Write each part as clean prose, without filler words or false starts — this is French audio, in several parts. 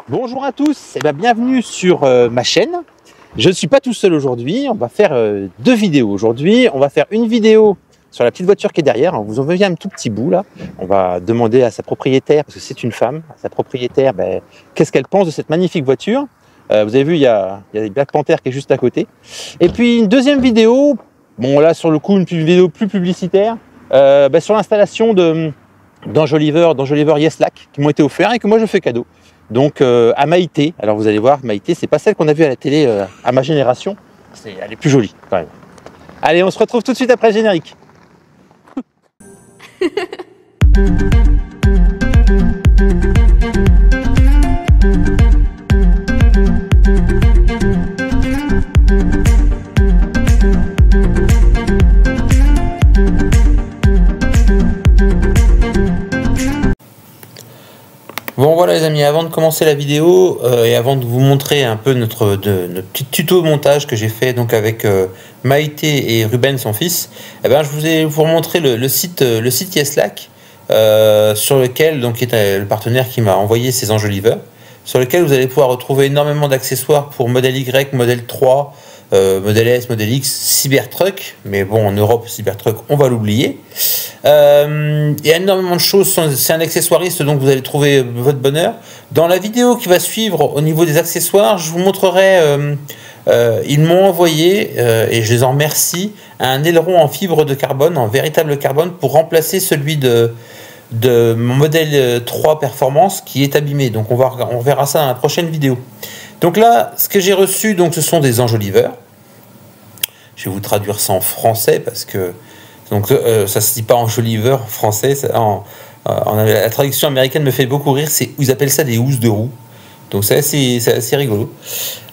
Bonjour à tous, bienvenue sur ma chaîne. Je ne suis pas tout seul aujourd'hui, on va faire deux vidéos aujourd'hui. On va faire une vidéo sur la petite voiture qui est derrière. On vous envoie un tout petit bout là. On va demander à sa propriétaire, parce que c'est une femme, à sa propriétaire, qu'est-ce qu'elle pense de cette magnifique voiture. Vous avez vu, il y a Black Panther qui est juste à côté. Et puis une deuxième vidéo, bon là sur le coup une vidéo plus publicitaire, sur l'installation d'enjoliveurs Yeslac qui m'ont été offerts et que moi je fais cadeau. Donc à Maïté, alors vous allez voir, Maïté, c'est pas celle qu'on a vue à la télé à ma génération, elle est plus jolie quand même. Allez, on se retrouve tout de suite après le générique. Bon voilà les amis, avant de commencer la vidéo et avant de vous montrer un peu notre petit tuto montage que j'ai fait donc avec Maïté et Ruben son fils, je vais vous remontrer le site Yeslac sur lequel donc est le partenaire qui m'a envoyé ces enjoliveurs, sur lequel vous allez pouvoir retrouver énormément d'accessoires pour modèle Y, modèle 3, modèle S, modèle X, Cybertruck, mais bon en Europe Cybertruck on va l'oublier. Il y a énormément de choses, c'est un accessoiriste donc vous allez trouver votre bonheur. Dans la vidéo qui va suivre au niveau des accessoires, je vous montrerai, ils m'ont envoyé, et je les en remercie, un aileron en fibre de carbone, en véritable carbone, pour remplacer celui de mon modèle 3 Performance qui est abîmé. Donc on verra ça dans la prochaine vidéo. Donc là, ce que j'ai reçu, donc, ce sont des enjoliveurs. Je vais vous traduire ça en français parce que donc ça se dit pas enjoliveur en français. La traduction américaine me fait beaucoup rire. Ils appellent ça des housses de roue. Donc c'est assez rigolo.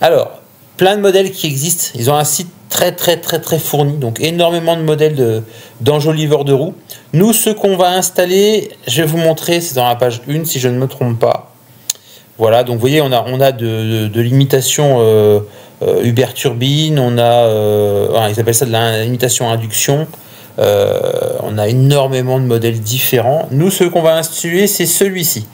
Alors, plein de modèles qui existent. Ils ont un site très fourni. Donc énormément de modèles d'enjoliveurs de roues. Nous, ce qu'on va installer, je vais vous montrer. C'est dans la page 1 si je ne me trompe pas. Voilà, donc vous voyez, on a de l'imitation Uber turbine, on a, ils appellent ça de l'imitation induction, on a énormément de modèles différents. Nous, ce qu'on va installer, c'est celui-ci,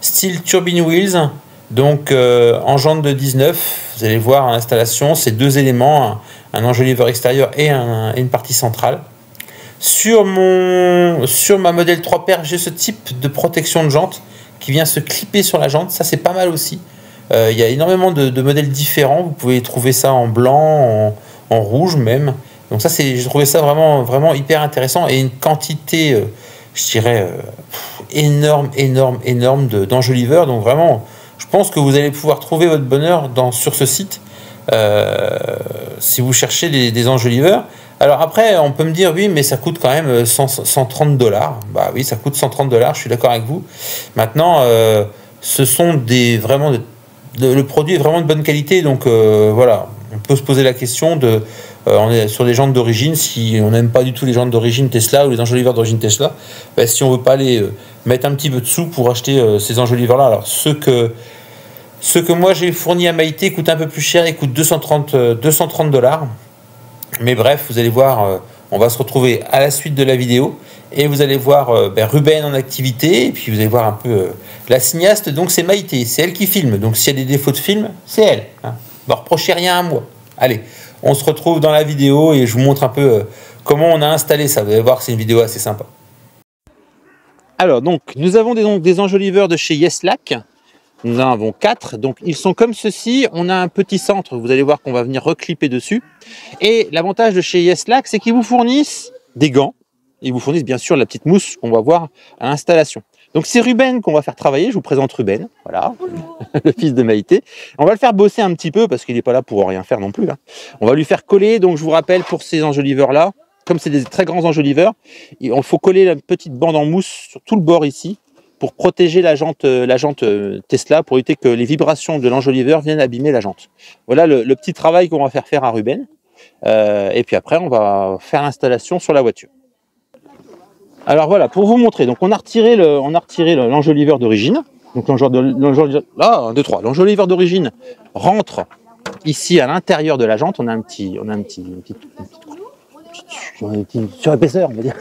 style turbine wheels, donc en jante de 19, vous allez voir à l'installation, c'est deux éléments, un enjoliveur extérieur et une partie centrale. Sur ma modèle 3 Perf, j'ai ce type de protection de jante qui vient se clipper sur la jante, ça c'est pas mal aussi. Il y a énormément de modèles différents, vous pouvez trouver ça en blanc, en rouge même. Donc ça, j'ai trouvé ça vraiment hyper intéressant et une quantité, je dirais, énorme d'enjoliveurs. Donc vraiment, je pense que vous allez pouvoir trouver votre bonheur sur ce site si vous cherchez des enjoliveurs. Alors après, on peut me dire, oui, mais ça coûte quand même 130 $. Bah oui, ça coûte 130 $, je suis d'accord avec vous. Maintenant, ce sont le produit est vraiment de bonne qualité, donc voilà, on peut se poser la question on est sur des jantes d'origine, si on n'aime pas du tout les jantes d'origine Tesla ou les enjoliveurs d'origine Tesla, si on veut pas aller mettre un petit peu de sous pour acheter ces enjoliveurs-là, alors ceux que moi j'ai fournis à Maïté coûtent un peu plus cher, ils coûtent 230 $. Mais bref, vous allez voir, on va se retrouver à la suite de la vidéo et vous allez voir Ruben en activité et puis vous allez voir un peu la cinéaste. Donc c'est Maïté, c'est elle qui filme. Donc s'il y a des défauts de film, c'est elle. Hein. Ne reprochez rien à moi. Allez, on se retrouve dans la vidéo et je vous montre un peu comment on a installé ça. Vous allez voir que c'est une vidéo assez sympa. Alors donc, nous avons des enjoliveurs de chez Yeslac. Nous en avons 4, donc ils sont comme ceci. On a un petit centre, vous allez voir qu'on va venir reclipper dessus. Et l'avantage de chez Yeslac, c'est qu'ils vous fournissent des gants. Ils vous fournissent bien sûr la petite mousse qu'on va voir à l'installation. Donc c'est Ruben qu'on va faire travailler, je vous présente Ruben, voilà, le fils de Maïté. On va le faire bosser un petit peu parce qu'il n'est pas là pour rien faire non plus. Hein. On va lui faire coller, donc je vous rappelle pour ces enjoliveurs-là, comme c'est des très grands enjoliveurs, il faut coller la petite bande en mousse sur tout le bord ici, pour protéger la jante Tesla, pour éviter que les vibrations de l'enjoliveur viennent abîmer la jante. Voilà le petit travail qu'on va faire à Ruben. Et puis après, on va faire l'installation sur la voiture. Alors voilà, pour vous montrer, donc on a retiré l'enjoliveur d'origine. Donc l'enjoliveur d'origine rentre ici à l'intérieur de la jante. On a une petite surépaisseur, on va dire.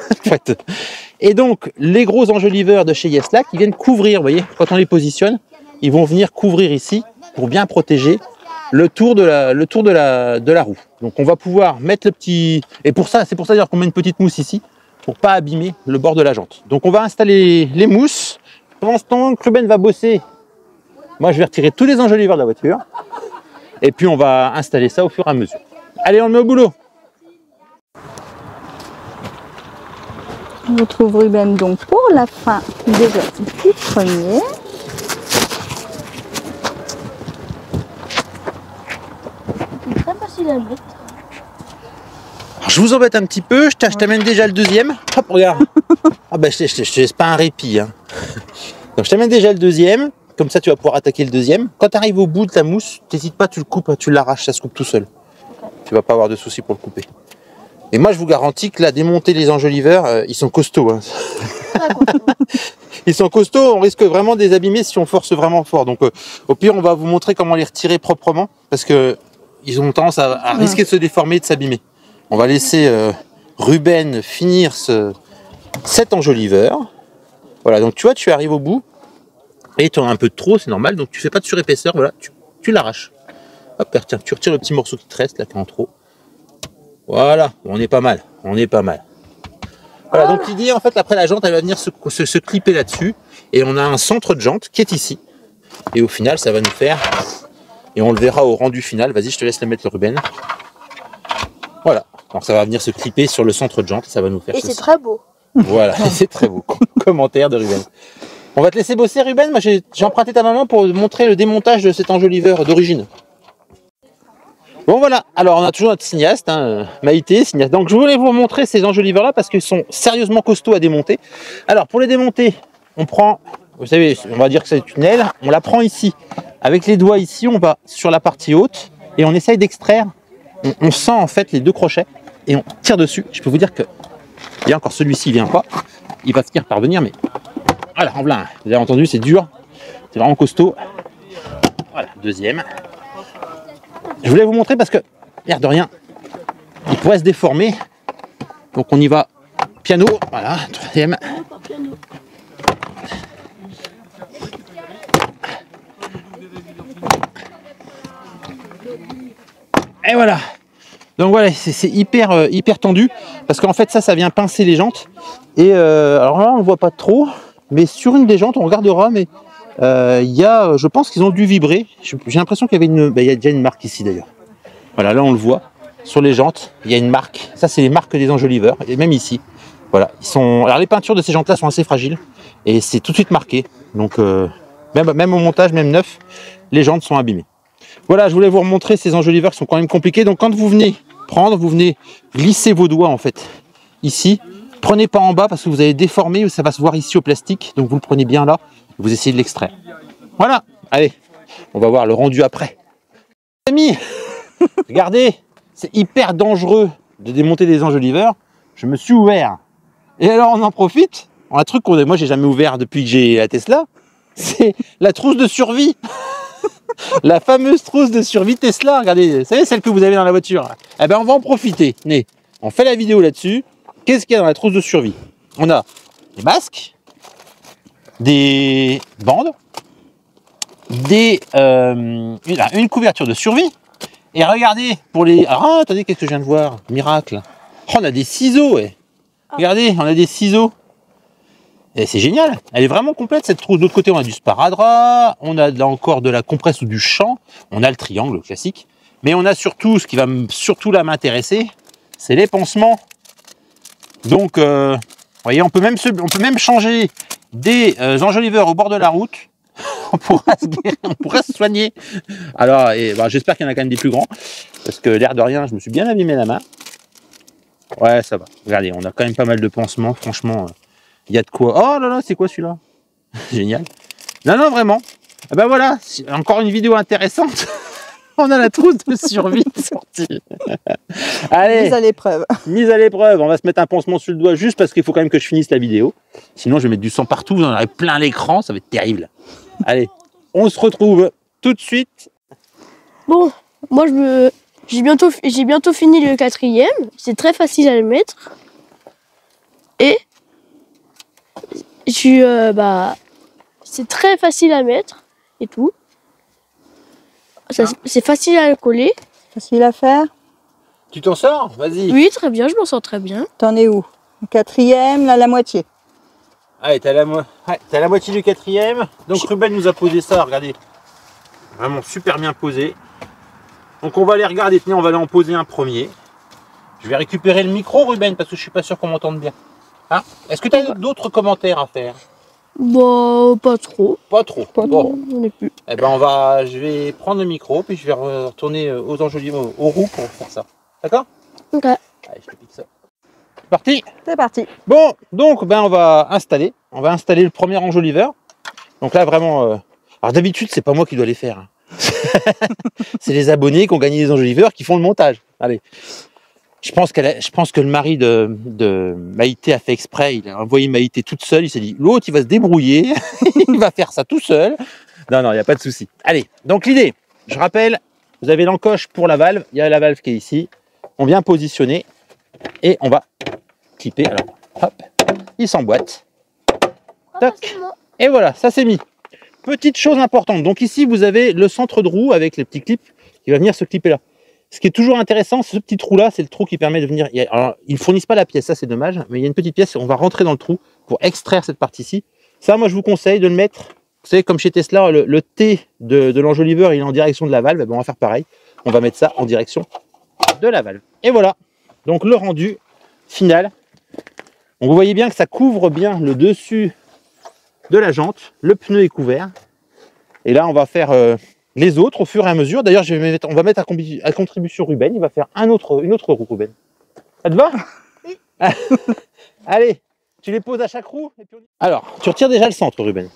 Et donc, les gros enjoliveurs de chez Yeslac, ils viennent couvrir, vous voyez, quand on les positionne, ils vont venir couvrir ici pour bien protéger le tour de la roue. Donc on va pouvoir mettre le petit... Et pour ça, c'est pour ça d'ailleurs qu'on met une petite mousse ici, pour pas abîmer le bord de la jante. Donc on va installer les mousses. Pendant ce temps que Ruben va bosser, moi je vais retirer tous les enjoliveurs de la voiture. Et puis on va installer ça au fur et à mesure. Allez, on le met au boulot. On retrouve Ruben donc pour la fin déjà du premier. C'est très facile à mettre. Alors, je vous embête un petit peu, je t'amène déjà le deuxième. Hop, regarde. Ah bah, je te laisse pas un répit. Hein. Donc je t'amène déjà le deuxième. Comme ça, tu vas pouvoir attaquer le deuxième. Quand tu arrives au bout de ta mousse, t'hésites pas, tu le coupes, tu l'arraches, ça se coupe tout seul. Tu vas pas avoir de soucis pour le couper. Et moi, je vous garantis que là, démonter les enjoliveurs, ils sont costauds. Hein. Ils sont costauds, on risque vraiment de les abîmer si on force vraiment fort. Donc, au pire, on va vous montrer comment les retirer proprement, parce que ils ont tendance à risquer de se déformer et de s'abîmer. On va laisser Ruben finir cet enjoliveur. Voilà, donc tu vois, tu arrives au bout, et tu en as un peu de trop, c'est normal, donc tu fais pas de surépaisseur, voilà, tu l'arraches. Hop, tiens, tu retires le petit morceau qui te reste, là, qui est en trop. Voilà, on est pas mal, on est pas mal. Voilà, donc l'idée, en fait, après la jante, elle va venir se clipper là-dessus, et on a un centre de jante qui est ici. Et au final, ça va nous faire, et on le verra au rendu final, vas-y, je te laisse le mettre, le Ruben. Voilà, donc ça va venir se clipper sur le centre de jante, ça va nous faire Et ceci. c'est très beau. Voilà, c'est très beau. Commentaire de Ruben. On va te laisser bosser, Ruben. Moi, j'ai emprunté ta maman pour montrer le démontage de cet enjoliveur d'origine. Bon, voilà. Alors, on a toujours notre cinéaste, hein, Maïté, cinéaste. Donc, je voulais vous montrer ces enjoliveurs-là parce qu'ils sont sérieusement costauds à démonter. Alors, pour les démonter, on prend, vous savez, on va dire que c'est une aile. On la prend ici. Avec les doigts ici, on va sur la partie haute et on essaye d'extraire. On sent en fait les deux crochets et on tire dessus. Je peux vous dire que, il y a encore celui-ci, il vient pas. Il va finir par venir, mais voilà, en plein. Vous avez entendu, c'est dur. C'est vraiment costaud. Voilà, deuxième. Je voulais vous montrer parce que, l'air de rien, il pourrait se déformer. Donc on y va piano. Voilà, troisième. Et voilà. Donc voilà, c'est hyper tendu parce qu'en fait ça vient pincer les jantes. Et alors là on ne voit pas trop, mais sur une des jantes on regardera, mais je pense qu'ils ont dû vibrer. J'ai l'impression qu'il y avait il y a déjà une marque ici d'ailleurs. Voilà, là on le voit sur les jantes, il y a une marque. Ça c'est les marques des enjoliveurs et même ici. Voilà, alors les peintures de ces jantes là sont assez fragiles et c'est tout de suite marqué. Donc même au montage, même neuf, les jantes sont abîmées. Voilà, je voulais vous remontrer ces enjoliveurs qui sont quand même compliqués. Donc quand vous venez prendre, vous venez glisser vos doigts en fait ici. Prenez pas en bas parce que vous allez déformer, ça va se voir ici au plastique. Donc vous le prenez bien là, et vous essayez de l'extraire. Voilà, allez, on va voir le rendu après. Amis, regardez, c'est hyper dangereux de démonter des enjoliveurs. Je me suis ouvert. Et alors on en profite. Un truc que moi j'ai jamais ouvert depuis que j'ai la Tesla, c'est la trousse de survie. La fameuse trousse de survie Tesla, regardez, vous savez celle que vous avez dans la voiture. Eh ben on va en profiter. On fait la vidéo là-dessus. Qu'est-ce qu'il y a dans la trousse de survie? On a des masques, des bandes, une couverture de survie. Et regardez, pour les... Ah, attendez, qu'est-ce que je viens de voir? Miracle. Oh, on a des ciseaux, ouais. Regardez, on a des ciseaux. Et c'est génial, elle est vraiment complète cette trousse. De l'autre côté, on a du sparadrap, on a là encore de la compresse ou du champ, on a le triangle classique, mais on a surtout, ce qui va surtout là m'intéresser, c'est les pansements. Donc, vous voyez, on peut même changer des enjoliveurs au bord de la route. On pourra se guérir, on pourra se soigner. Alors, j'espère qu'il y en a quand même des plus grands, parce que l'air de rien, je me suis bien abîmé la main. Ouais, ça va. Regardez, on a quand même pas mal de pansements, franchement. Il y a de quoi. Oh là là, c'est quoi celui-là? Génial. Non, vraiment. Eh ben voilà, encore une vidéo intéressante. On a la trousse de survie sortie. Allez. Mise à l'épreuve. Mise à l'épreuve. On va se mettre un pansement sur le doigt juste parce qu'il faut quand même que je finisse la vidéo. Sinon, je vais mettre du sang partout. Vous en aurez plein l'écran. Ça va être terrible. Allez, on se retrouve tout de suite. Bon, moi j'ai bientôt fini le quatrième. C'est très facile à le mettre. Et c'est très facile à mettre. et tout. C'est facile à coller. Facile à faire. Tu t'en sors? Vas-y. Oui, très bien, je m'en sors très bien. T'en es où? Le quatrième, là, la moitié. Allez, t'as la moitié du quatrième. Donc Ruben nous a posé ça, regardez. Vraiment super bien posé. Donc on va les regarder, tenez, on va aller en poser un premier. Je vais récupérer le micro, Ruben, parce que je suis pas sûr qu'on m'entende bien. Hein? Est-ce que tu as d'autres commentaires à faire? Bon, pas trop. Pas trop. Bon. On est plus. Eh ben je vais prendre le micro, puis je vais retourner aux enjoliveurs, aux roues pour faire ça. D'accord? Ok. Allez, je te pique ça. C'est parti. C'est parti. Bon, donc on va installer le premier enjoliveur. Donc là vraiment, alors d'habitude c'est pas moi qui dois les faire. Hein. C'est les abonnés qui ont gagné les enjoliveurs qui font le montage. Allez. Je pense que le mari de Maïté a fait exprès, il a envoyé Maïté toute seule, il s'est dit l'autre il va se débrouiller, il va faire ça tout seul. Non, il n'y a pas de souci. Allez, donc l'idée, je rappelle, vous avez l'encoche pour la valve, il y a la valve qui est ici, on vient positionner et on va clipper. Alors, hop, il s'emboîte. Toc. Et voilà, ça c'est mis. Petite chose importante, donc ici vous avez le centre de roue avec les petits clips qui va venir se clipper là. Ce qui est toujours intéressant, ce petit trou là, c'est le trou qui permet de venir. Alors, ils ne fournissent pas la pièce, ça c'est dommage, mais il y a une petite pièce, on va rentrer dans le trou pour extraire cette partie-ci. Ça, moi je vous conseille de le mettre, vous savez, comme chez Tesla, le T de l'enjoliveur il est en direction de la valve, on va faire pareil. On va mettre ça en direction de la valve. Et voilà, donc le rendu final. Donc, vous voyez bien que ça couvre bien le dessus de la jante, le pneu est couvert. Et là, on va faire les autres au fur et à mesure. D'ailleurs, on va mettre à contribution Ruben. Il va faire une autre roue, Ruben. Ça te va? Oui. Allez, tu les poses à chaque roue. Et puis alors, tu retires déjà le centre, Ruben.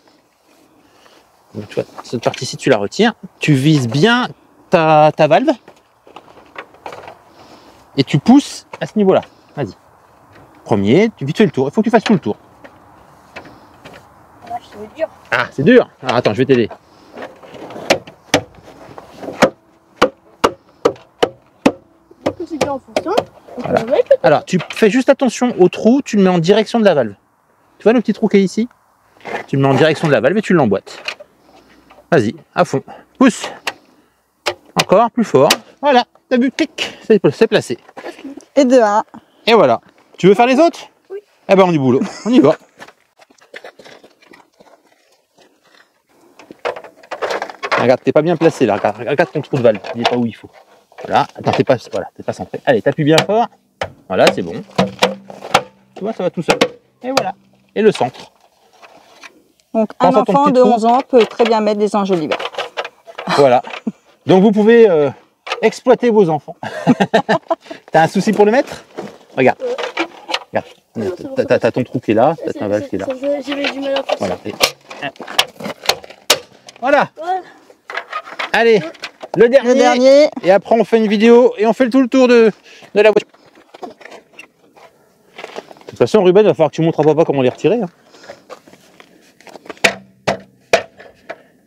Donc, tu vois, cette partie-ci, tu la retires. Tu vises bien ta valve. Et tu pousses à ce niveau-là. Vas-y. Premier, tu vite fais le tour. Il faut que tu fasses tout le tour. Là, c'est dur. Ah, c'est dur. Alors, attends, je vais t'aider. C'est bien en fonction. Voilà. Alors, tu fais juste attention au trou, tu le mets en direction de la valve. Tu vois le petit trou qui est ici? Tu le mets en direction de la valve et tu l'emboîtes. Vas-y, à fond. Pousse. Encore, plus fort. Voilà, t'as vu, clic, c'est placé. Et de 1. Et voilà. Tu veux faire les autres? Oui. Eh ben, on y boulot. On y va. Regarde, t'es pas bien placé là. Regarde ton trou de valve. Il n'est pas où il faut. Voilà. Attends, t'es pas centré. Allez, t'appuies bien fort. Voilà, c'est bon. Tu vois, ça va tout seul. Et voilà. Et le centre. Donc Pense un à ton enfant petit de trou. 11 ans peut très bien mettre des enjoliveurs. Voilà. Donc vous pouvez exploiter vos enfants. T'as un souci pour le mettre? Regarde. Regarde. T'as ton trou qui est là, t'as ta valve qui est là. J'avais du mal à faire Voilà. ça. Voilà. Voilà. Allez, le dernier. Le dernier, Et après on fait une vidéo et on fait tout le tour de la voiture. De toute façon, Ruben, il va falloir que tu montres à papa comment les retirer. Hein.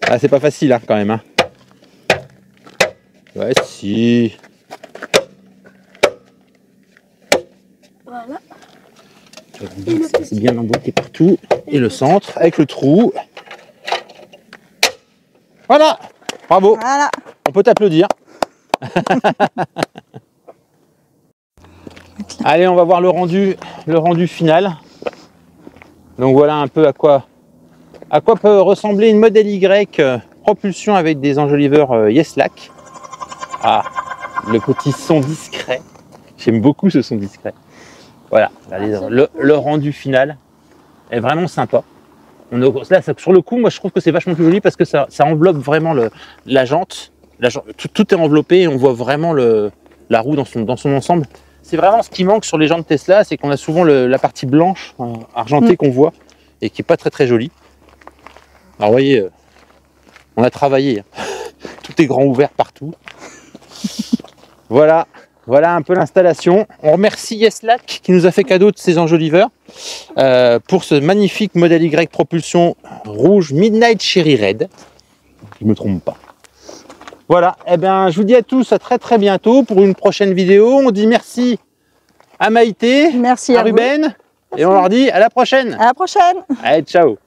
Ah, c'est pas facile hein, quand même. Hein. Ouais, si. Voilà. C'est bien emboîté partout. Et le centre avec le trou. Voilà. Bravo. voilà. On peut t'applaudir. Allez, on va voir le rendu final. Donc voilà un peu à quoi peut ressembler une Model Y propulsion avec des enjoliveurs Yeslac. Ah, le petit son discret. J'aime beaucoup ce son discret. Voilà, regardez, le rendu final est vraiment sympa. Là, sur le coup, moi je trouve que c'est vachement plus joli parce que ça enveloppe vraiment la jante. Tout est enveloppé et on voit vraiment la roue dans son ensemble. C'est vraiment ce qui manque sur les jantes Tesla, c'est qu'on a souvent la partie blanche, argentée qu'on voit et qui n'est pas très très jolie. Alors vous voyez, on a travaillé. Tout est grand ouvert partout. Voilà un peu l'installation. On remercie Yeslac qui nous a fait cadeau de ces enjoliveurs pour ce magnifique Model Y propulsion rouge Midnight Cherry Red. Je ne me trompe pas. Voilà, et bien je vous dis à tous à très très bientôt pour une prochaine vidéo. On dit merci à Maïté, Merci à Ruben, et on leur dit à la prochaine. À la prochaine. Allez, ciao.